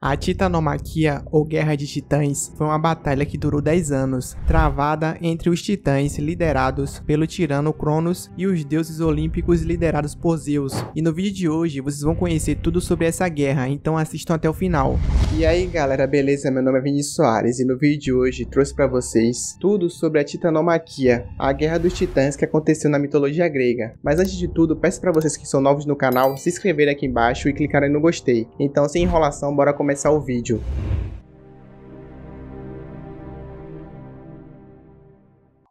A Titanomaquia, ou Guerra de Titãs, foi uma batalha que durou 10 anos, travada entre os titãs liderados pelo tirano Cronos e os deuses olímpicos liderados por Zeus. E no vídeo de hoje vocês vão conhecer tudo sobre essa guerra, então assistam até o final. E aí galera, beleza? Meu nome é Vinícius Soares e no vídeo de hoje trouxe pra vocês tudo sobre a Titanomaquia, a Guerra dos Titãs que aconteceu na mitologia grega. Mas antes de tudo, peço pra vocês que são novos no canal se inscreverem aqui embaixo e clicarem no gostei. Então sem enrolação, bora começar o vídeo.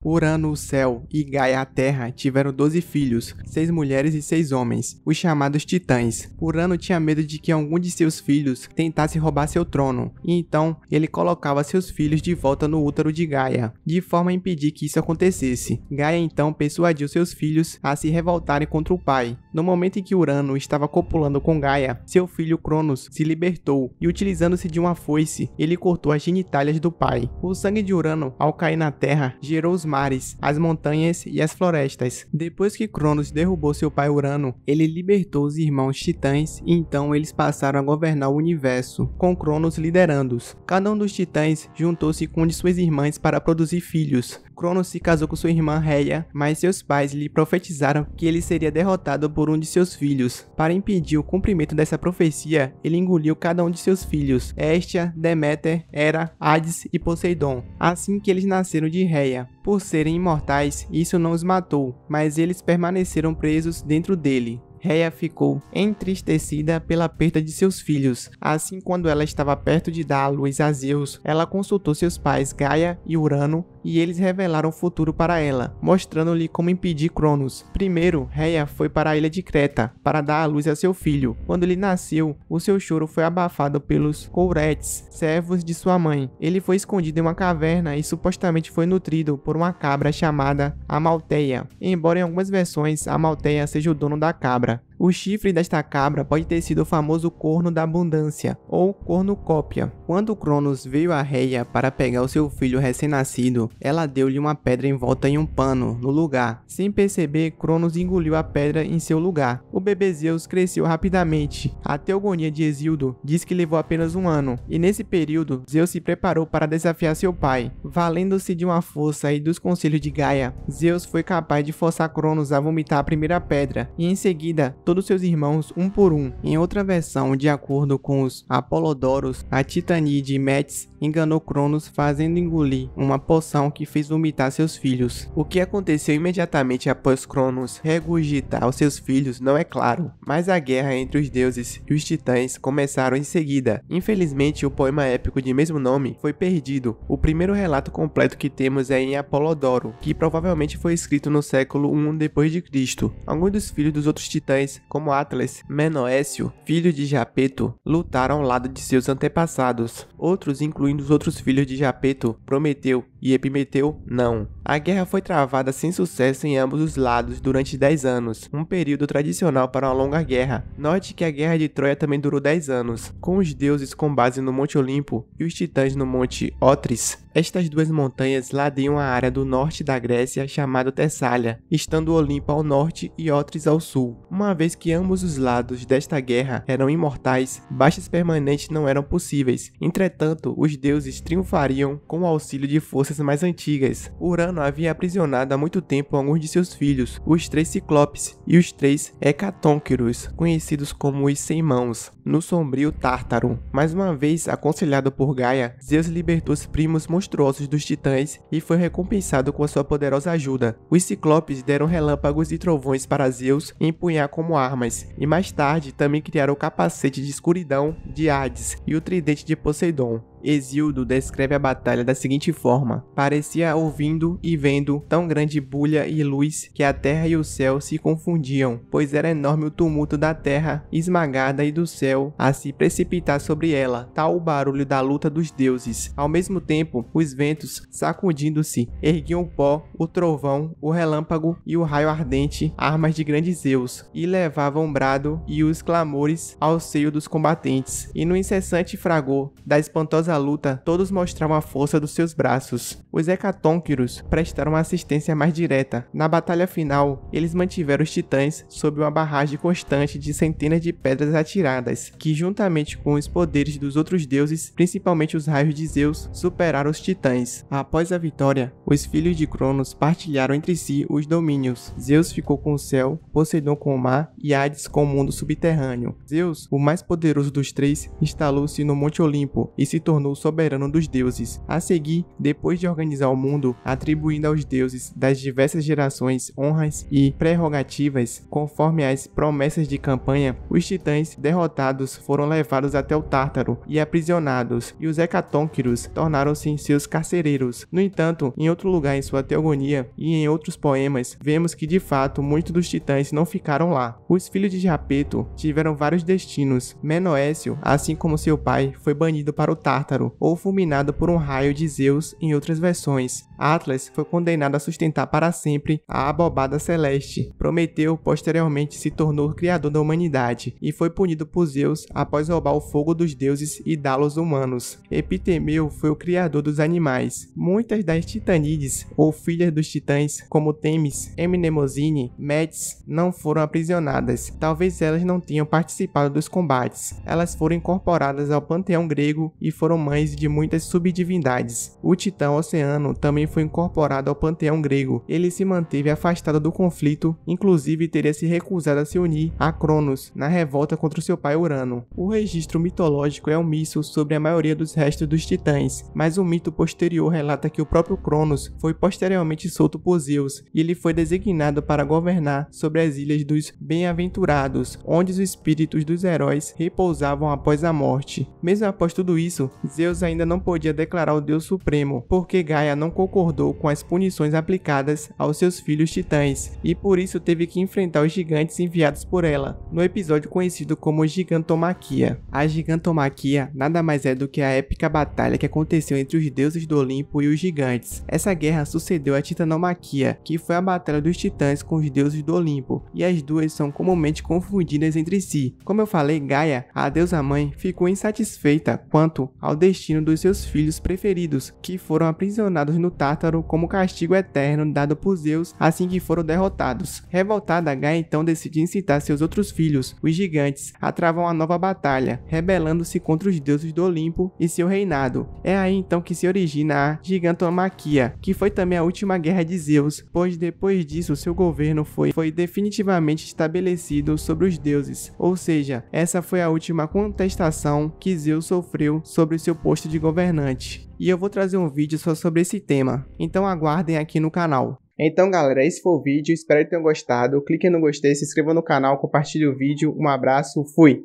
Urano, o céu, e Gaia, a terra, tiveram 12 filhos, 6 mulheres e 6 homens, os chamados titãs. Urano tinha medo de que algum de seus filhos tentasse roubar seu trono, e então ele colocava seus filhos de volta no útero de Gaia, de forma a impedir que isso acontecesse. Gaia então persuadiu seus filhos a se revoltarem contra o pai. No momento em que Urano estava copulando com Gaia, seu filho Cronos se libertou, e utilizando-se de uma foice, ele cortou as genitálias do pai. O sangue de Urano, ao cair na terra, gerou os mares, as montanhas e as florestas. Depois que Cronos derrubou seu pai Urano, ele libertou os irmãos titãs e então eles passaram a governar o universo, com Cronos liderando-os. Cada um dos titãs juntou-se com uma de suas irmãs para produzir filhos. Cronos se casou com sua irmã Rhea, mas seus pais lhe profetizaram que ele seria derrotado por um de seus filhos. Para impedir o cumprimento dessa profecia, ele engoliu cada um de seus filhos, Hestia, Deméter, Hera, Hades e Poseidon, assim que eles nasceram de Rhea. Por serem imortais, isso não os matou, mas eles permaneceram presos dentro dele. Rhea ficou entristecida pela perda de seus filhos. Assim, quando ela estava perto de dar à luz a Zeus, ela consultou seus pais Gaia e Urano e eles revelaram o futuro para ela, mostrando-lhe como impedir Cronos. Primeiro, Rhea foi para a ilha de Creta para dar à luz a seu filho. Quando ele nasceu, o seu choro foi abafado pelos Couretes, servos de sua mãe. Ele foi escondido em uma caverna e supostamente foi nutrido por uma cabra chamada Amalteia, embora em algumas versões Amalteia seja o dono da cabra. O chifre desta cabra pode ter sido o famoso corno da abundância, ou cornucópia. Quando Cronos veio a Rhea para pegar o seu filho recém-nascido, ela deu-lhe uma pedra envolta em um pano no lugar. Sem perceber, Cronos engoliu a pedra em seu lugar. O bebê Zeus cresceu rapidamente. A teogonia de Hesíodo diz que levou apenas um ano, e nesse período, Zeus se preparou para desafiar seu pai. Valendo-se de uma força e dos conselhos de Gaia, Zeus foi capaz de forçar Cronos a vomitar a primeira pedra, e em seguida, todos seus irmãos um por um. Em outra versão, de acordo com os Apolodoros, a Titanide Metis enganou Cronos fazendo engolir uma poção que fez vomitar seus filhos. O que aconteceu imediatamente após Cronos regurgitar os seus filhos não é claro, mas a guerra entre os deuses e os titãs começaram em seguida. Infelizmente, o poema épico de mesmo nome foi perdido. O primeiro relato completo que temos é em Apolodoro, que provavelmente foi escrito no século I d.C. Alguns dos filhos dos outros titãs, como Atlas, Menoécio, filho de Japeto, lutaram ao lado de seus antepassados. Outros, incluindo os outros filhos de Japeto, Prometeu e Epimeteu, não. A guerra foi travada sem sucesso em ambos os lados durante 10 anos, um período tradicional para uma longa guerra. Note que a Guerra de Troia também durou 10 anos, com os deuses com base no Monte Olimpo e os titãs no Monte Otris. Estas duas montanhas ladeiam a área do norte da Grécia chamada Tessália, estando o Olimpo ao norte e Otris ao sul. Uma vez que ambos os lados desta guerra eram imortais, baixas permanentes não eram possíveis. Entretanto, os deuses triunfariam com o auxílio de forças mais antigas. Urano havia aprisionado há muito tempo alguns de seus filhos, os 3 Ciclopes e os 3 Hecatônquiros, conhecidos como os Sem Mãos, no sombrio Tártaro. Mais uma vez, aconselhado por Gaia, Zeus libertou os primos monstruosos dos titãs e foi recompensado com a sua poderosa ajuda. Os Ciclopes deram relâmpagos e trovões para Zeus empunhar como armas, e mais tarde também criaram o capacete de escuridão de Hades e o tridente de Poseidon. Hesíodo descreve a batalha da seguinte forma: parecia ouvindo e vendo tão grande bulha e luz que a terra e o céu se confundiam, pois era enorme o tumulto da terra esmagada e do céu a se precipitar sobre ela, tal o barulho da luta dos deuses. Ao mesmo tempo, os ventos, sacudindo-se, erguiam o pó, o trovão, o relâmpago e o raio ardente, armas de grande Zeus, e levavam o brado e os clamores ao seio dos combatentes, e no incessante fragor da espantosa a luta, todos mostravam a força dos seus braços. Os Hecatonquíros prestaram uma assistência mais direta. Na batalha final, eles mantiveram os titãs sob uma barragem constante de centenas de pedras atiradas, que juntamente com os poderes dos outros deuses, principalmente os raios de Zeus, superaram os titãs. Após a vitória, os filhos de Cronos partilharam entre si os domínios. Zeus ficou com o céu, Poseidon com o mar e Hades com o mundo subterrâneo. Zeus, o mais poderoso dos três, instalou-se no Monte Olimpo e se tornou soberano dos deuses. A seguir, depois de organizar o mundo, atribuindo aos deuses das diversas gerações honras e prerrogativas, conforme as promessas de campanha, os titãs derrotados foram levados até o Tártaro e aprisionados, e os Hecatonquíros tornaram-se seus carcereiros. No entanto, em outro lugar em sua teogonia e em outros poemas, vemos que de fato muitos dos titãs não ficaram lá. Os filhos de Japeto tiveram vários destinos. Menoécio, assim como seu pai, foi banido para o Tártaro ou fulminado por um raio de Zeus em outras versões. Atlas foi condenado a sustentar para sempre a abobada celeste. Prometeu posteriormente se tornou o criador da humanidade e foi punido por Zeus após roubar o fogo dos deuses e dá-lo aos humanos. Epitemeu foi o criador dos animais. Muitas das titanídees ou filhas dos titãs, como Temis, Mnemosine, Metis, não foram aprisionadas. Talvez elas não tenham participado dos combates. Elas foram incorporadas ao panteão grego e foram mães de muitas subdivindades. O titã Oceano também foi incorporado ao panteão grego. Ele se manteve afastado do conflito, inclusive teria se recusado a se unir a Cronos na revolta contra o seu pai Urano. O registro mitológico é omisso sobre a maioria dos restos dos titãs, mas um mito posterior relata que o próprio Cronos foi posteriormente solto por Zeus e ele foi designado para governar sobre as ilhas dos Bem-aventurados, onde os espíritos dos heróis repousavam após a morte. Mesmo após tudo isso, Zeus ainda não podia declarar o Deus Supremo, porque Gaia não concordou com as punições aplicadas aos seus filhos titãs, e por isso teve que enfrentar os gigantes enviados por ela, no episódio conhecido como Gigantomaquia. A Gigantomaquia nada mais é do que a épica batalha que aconteceu entre os deuses do Olimpo e os gigantes. Essa guerra sucedeu a Titanomaquia, que foi a batalha dos titãs com os deuses do Olimpo, e as duas são comumente confundidas entre si. Como eu falei, Gaia, a deusa-mãe, ficou insatisfeita quanto ao destino dos seus filhos preferidos, que foram aprisionados no Tártaro como castigo eterno dado por Zeus assim que foram derrotados. Revoltada, Gaia então decide incitar seus outros filhos, os gigantes, a travar uma nova batalha, rebelando-se contra os deuses do Olimpo e seu reinado. É aí então que se origina a Gigantomaquia, que foi também a última guerra de Zeus, pois depois disso seu governo foi definitivamente estabelecido sobre os deuses, ou seja, essa foi a última contestação que Zeus sofreu sobre o seu posto de governante. E eu vou trazer um vídeo só sobre esse tema, então aguardem aqui no canal. Então galera, esse foi o vídeo, espero que tenham gostado. Clique no gostei, se inscreva no canal, compartilhe o vídeo. Um abraço, fui!